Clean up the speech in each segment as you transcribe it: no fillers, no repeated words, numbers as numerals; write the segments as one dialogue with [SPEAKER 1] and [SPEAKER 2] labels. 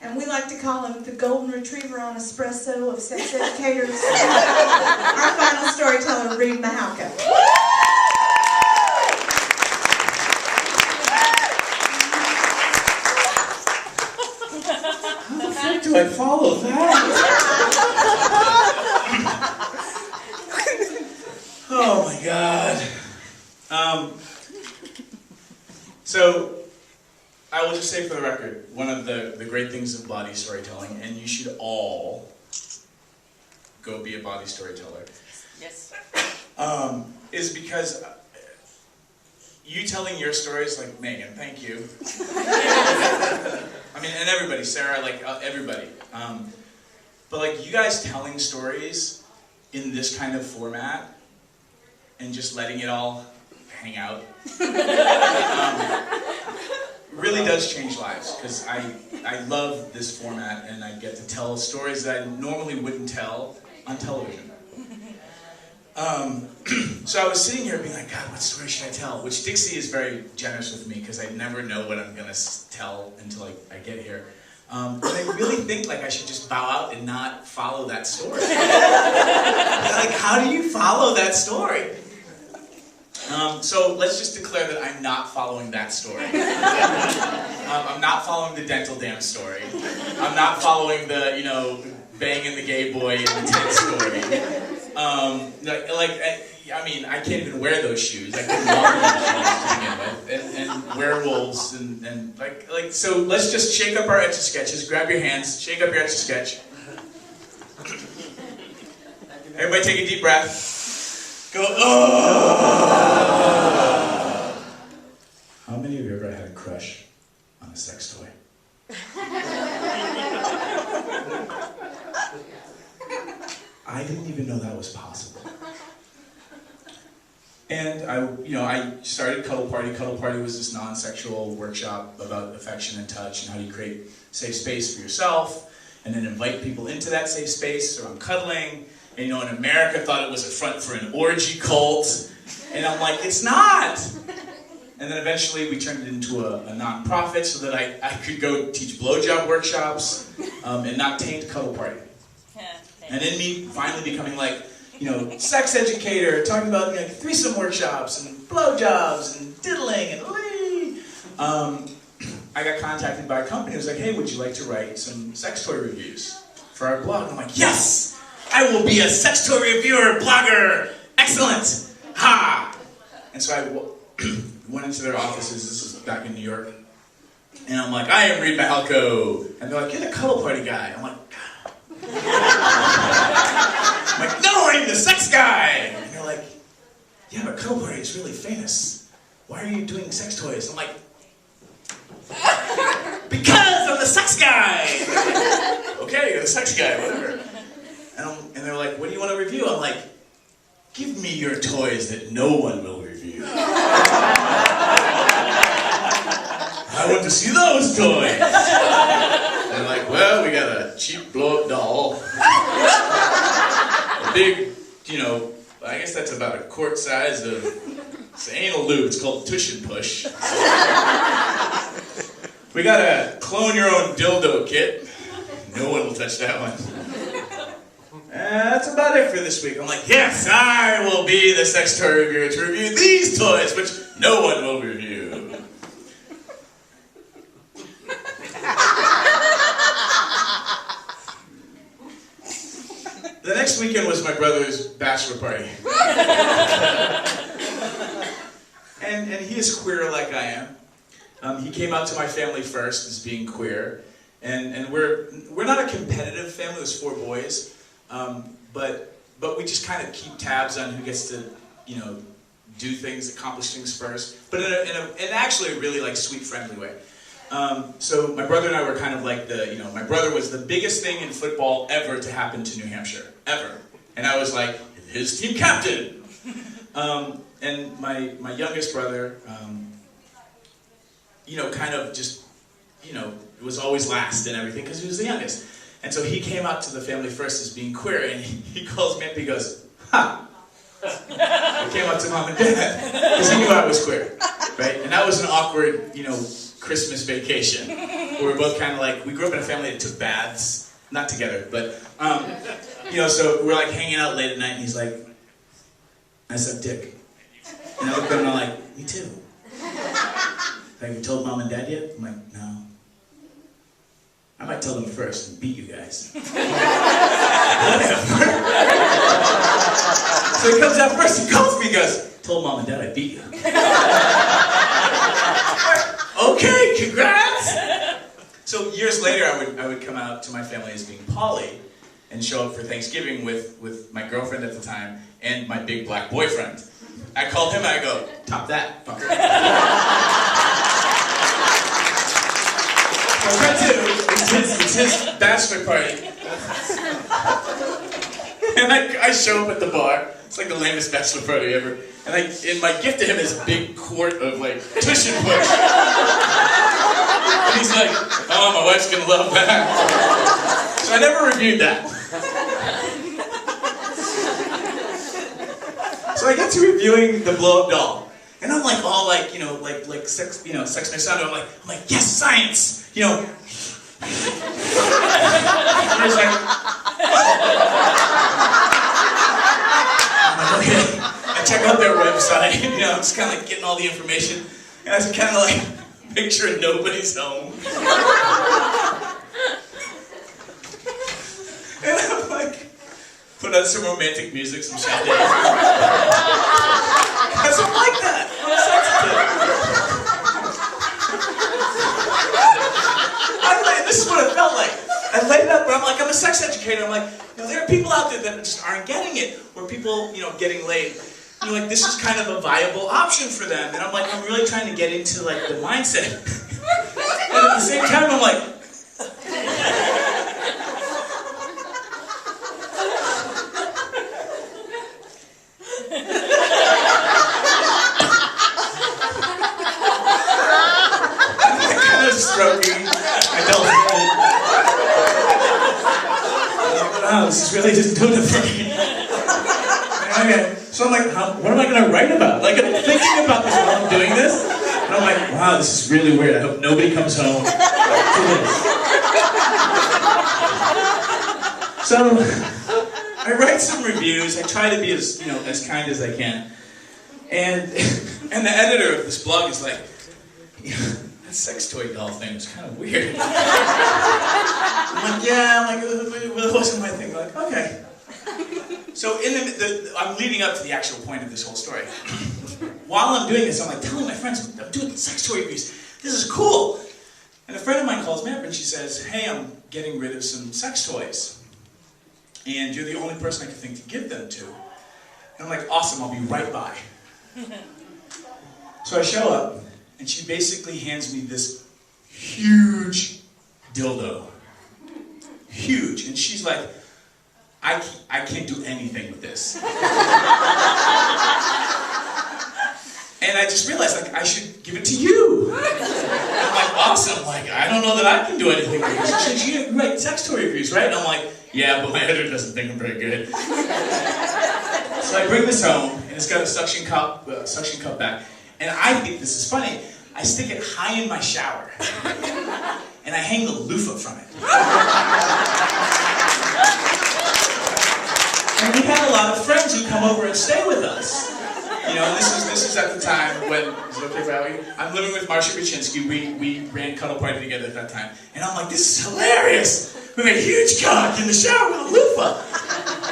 [SPEAKER 1] And we like to call him the golden retriever on espresso of sex educators. Our final storyteller, Reid Mihalko.
[SPEAKER 2] How the fuck do I follow that? Oh my god. So, I will just say for the record, one of the great things of body storytelling, and you should all go be a body storyteller.
[SPEAKER 3] Yes.
[SPEAKER 2] Is because you telling your stories, like Meagan, thank you. I mean, and everybody, Sara, like everybody. But like you guys telling stories in this kind of format and just letting it all hang out really does change lives, because I love this format and I get to tell stories that I normally wouldn't tell on television. So I was sitting here being like, God, what story should I tell? Which Dixie is very generous with me, because I never know what I'm going to tell until I get here. And I really think like I should just bow out and not follow that story. Like, how do you follow that story? So let's just declare that I'm not following that story. I'm not following the dental dam story. I'm not following the, you know, banging the gay boy in the tent story. I mean, I can't even wear those shoes. I couldn't walk in those shoes to begin with. And werewolves and like. So let's just shake up our etch-o-sketches. Grab your hands. Shake up your etch-o-sketch. Everybody take a deep breath. Go, oh! How many of you ever had a crush on a sex toy? I didn't even know that was possible. And I started Cuddle Party. Cuddle Party was this non-sexual workshop about affection and touch and how you create safe space for yourself and then invite people into that safe space around cuddling. And in America thought it was a front for an orgy cult. And I'm like, it's not! And then eventually we turned it into a non-profit so that I could go teach blowjob workshops and not taint Cuddle Party. And then me finally becoming like, sex educator, talking about threesome workshops and blowjobs and diddling and lee. I got contacted by a company who was like, hey, would you like to write some sex toy reviews for our blog? And I'm like, yes! I will be a sex toy reviewer, blogger! Excellent! Ha! And so I went into their offices, this was back in New York, and I'm like, I am Reid Mihalko. And they're like, you're the Cuddle Party guy. I'm like, God. I'm like, no, I'm the sex guy! And they're like, yeah, but Cuddle Party is really famous. Why are you doing sex toys? I'm like, because I'm the sex guy! Okay, you're the sex guy, whatever. And they're like, what do you want to review? I'm like, give me your toys that no one will review. I want to see those toys. And they're like, well, we got a cheap blow-up doll. A big, I guess that's about a quart size of it's anal lube. It's called Tush and Push. We got a clone your own dildo kit. No one will touch that one. That's about it for this week. I'm like, yes, I will be the sex toy reviewer to review these toys, which no one will review. The next weekend was my brother's bachelor party. and he is queer like I am. He came out to my family first as being queer. And we're not a competitive family, there's 4 boys. But we just kind of keep tabs on who gets to, do things, accomplish things first. But in actually a really sweet, friendly way. So my brother and I were kind of like my brother was the biggest thing in football ever to happen to New Hampshire, ever. And I was like, his team captain. And my youngest brother, kind of just, was always last and everything because he was the youngest. And so he came out to the family first as being queer, and he calls me up and he goes, ha! I came out to mom and dad because he knew I was queer, right? And that was an awkward, Christmas vacation. We're both kind of like, we grew up in a family that took baths, not together, but, you know, so we're like hanging out late at night, and he's like, I suck dick. And I look at him and I'm like, me too. Have you told mom and dad yet? I'm like, no. I might tell them first and beat you guys. Whatever. So he comes out first, he calls me, he goes, told mom and dad I beat you. Okay, congrats! So years later, I would come out to my family as being Polly and show up for Thanksgiving with my girlfriend at the time and my big black boyfriend. I called him and I go, top that, fucker. It's his bachelor party. And I show up at the bar. It's like the lamest bachelor party ever. And my gift to him is a big quart of like tush and push. And he's like, oh, my wife's gonna love that. So I never reviewed that. So I get to reviewing the blow-up doll. And I'm like all like, like sex, Sex and the City. I'm like, yes, science! And he's like, I'm like, okay. I check out their website, I'm just kind of like getting all the information. And I was kind of like, make sure nobody's home. And I'm like, put on some romantic music, some Sade. Because I'm like that. I'm sensitive. This is what it felt like. I laid it up, but I'm a sex educator. I'm like, there are people out there that just aren't getting it. Or people, getting laid. This is kind of a viable option for them. And I'm like, I'm really trying to get into like the mindset. And at the same time, I'm like, stroking. I don't wow, this is really just doing it for me. Okay, so I'm like, what am I going to write about? Like, I'm thinking about this while I'm doing this, and I'm like, wow, this is really weird. I hope nobody comes home to this. So, I write some reviews. I try to be as, as kind as I can. And the editor of this blog is like, that sex toy doll thing was kind of weird. I'm like, yeah, it wasn't my thing. Like, okay. So I'm leading up to the actual point of this whole story. While I'm doing this, I'm like telling my friends, I'm doing sex toy reviews. This is cool. And a friend of mine calls me up and she says, hey, I'm getting rid of some sex toys. And you're the only person I can think to give them to. And I'm like, awesome, I'll be right by. So I show up. And she basically hands me this huge dildo. Huge. And she's like, I can't do anything with this. And I just realized, like, I should give it to you. And I'm like, awesome. Like, I don't know that I can do anything with this. She said, you write sex toy reviews, right? And I'm like, yeah, but my editor doesn't think I'm very good. So I bring this home, and it's got a suction cup back. And I think this is funny. I stick it high in my shower. And I hang the loofah from it. And we had a lot of friends who come over and stay with us. This is at the time when, is it okay for Allie? I'm living with Marsha Baczynski. We ran Cuddle Party together at that time. And I'm like, this is hilarious. We have a huge cock in the shower with a loofah.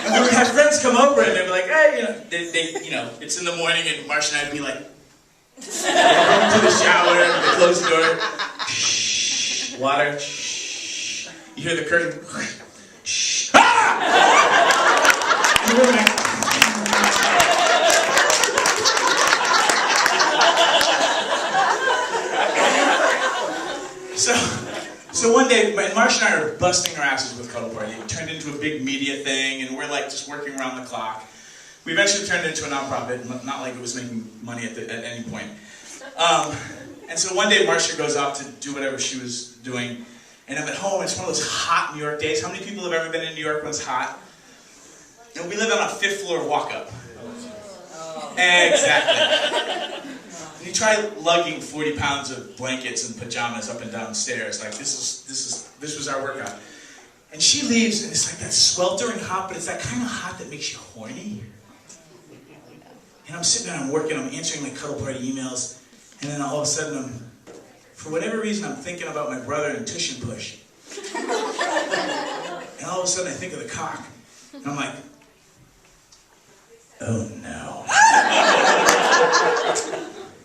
[SPEAKER 2] And we would have friends come over and they'd be like, hey, it's in the morning and Marsha and I'd be like, go into the shower, they close the door, shh, water, shh. You hear the curtain, shh, ah! And we're like, so one day, Marsha and I are busting our asses with Cuddle Party. It turned into a big media thing, and we're like just working around the clock. We eventually turned it into a nonprofit, not like it was making money at any point. And so one day Marsha goes off to do whatever she was doing, and I'm at home. It's one of those hot New York days. How many people have ever been in New York when it's hot? We live on a 5th floor walk-up. Exactly. You try lugging 40 pounds of blankets and pajamas up and down stairs. Like this was our workout. And she leaves, and it's like that sweltering hot, but it's that kind of hot that makes you horny. And I'm sitting there, I'm working, I'm answering my cuddle party emails, and then all of a sudden, for whatever reason, I'm thinking about my brother and Tush and Push. And all of a sudden, I think of the cock, and I'm like, oh no.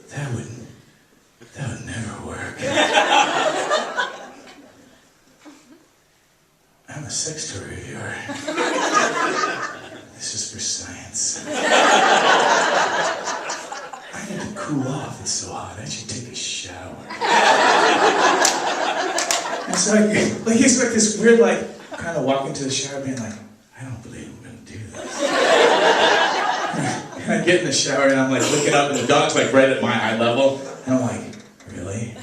[SPEAKER 2] That would never work. I'm a sex toy reviewer. This is for science. I need to cool off, it's so hot. I should take a shower. And so it's like this weird, like, kind of walking to the shower being like, I don't believe I'm gonna do this. And I get in the shower and I'm like looking up and the dog's like right at my eye level. And I'm like, really?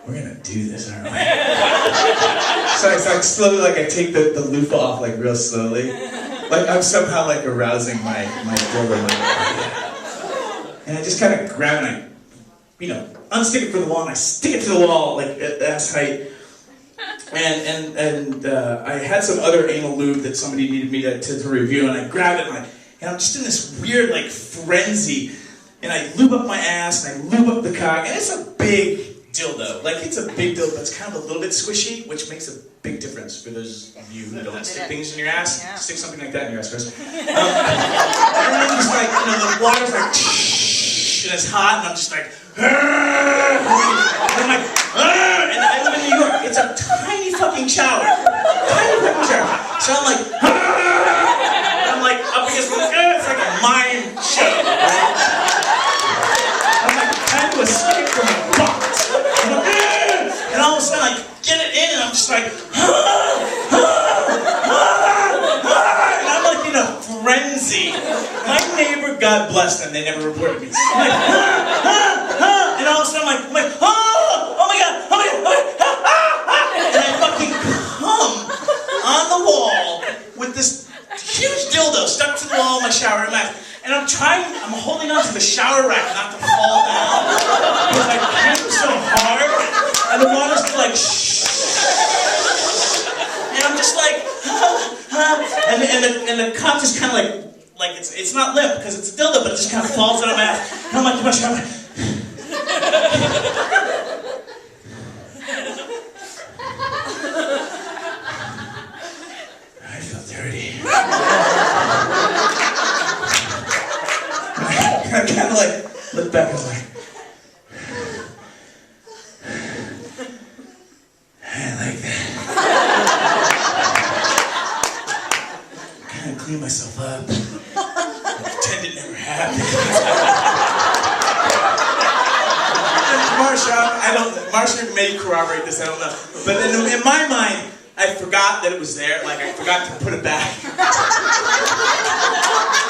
[SPEAKER 2] We're gonna do this, aren't we? So it's like slowly, like I take the loofah off like real slowly. Like I'm somehow like arousing my dildo. And I just kind of grab it and I, unstick it from the wall and I stick it to the wall like at ass height. And I had some other anal lube that somebody needed me to review, and I grab it and I'm just in this weird like frenzy. And I lube up my ass and I lube up the cock, and it's a big dildo. Like it's a big dildo, but it's kind of a little bit squishy, which makes a big difference for those of you who don't stick things in your ass. Yeah. Stick something like that in your ass first. And then just like, the water's like, and it's hot, and I'm just like, and I'm like, and I live in New York. It's a tiny fucking shower. Tiny fucking shower. So I'm like, up against the, it's like a mime show, right? I'm like trying to escape from a box. And all of a sudden I get it in and I'm just like, and I'm like in a frenzy. My neighbor, God bless them, they never reported me. I'm like, and all of a sudden I'm like, oh my God, and I fucking come on the wall with this huge dildo stuck to the wall of my shower mat. And I'm holding on to the shower rack not to fall down. Because I came so hard, and the water's still like, shh. And I'm just like, and the cock just kind of like it's not limp because it's a dildo, but it just kind of falls out of my ass. And I'm like, to my shower. I feel dirty. I kind of like look back and I'm like, I like that. Kind of clean myself up. Pretend it never happened. Marsha may corroborate this, I don't know. But in my mind, I forgot that it was there, like I forgot to put it back.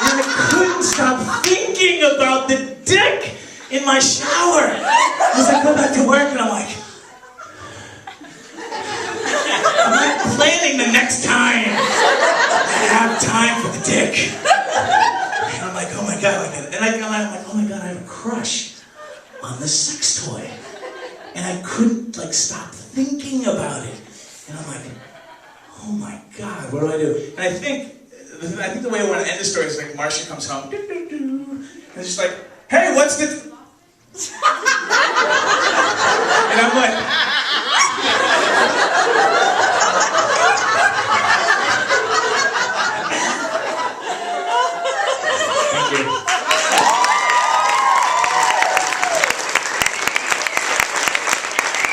[SPEAKER 2] And I couldn't stop thinking about the dick in my shower. As I go back to work and I'm like planning the next time I have time for the dick. And I'm like, oh my God, and I'm like, oh my God, I have a crush on the sex toy. And I couldn't stop thinking about it. And I'm like, oh my God, what do I do? And I think the way I want to end the story is like Marcia comes home, and it's just like, hey, what's the... And I'm like... Thank you.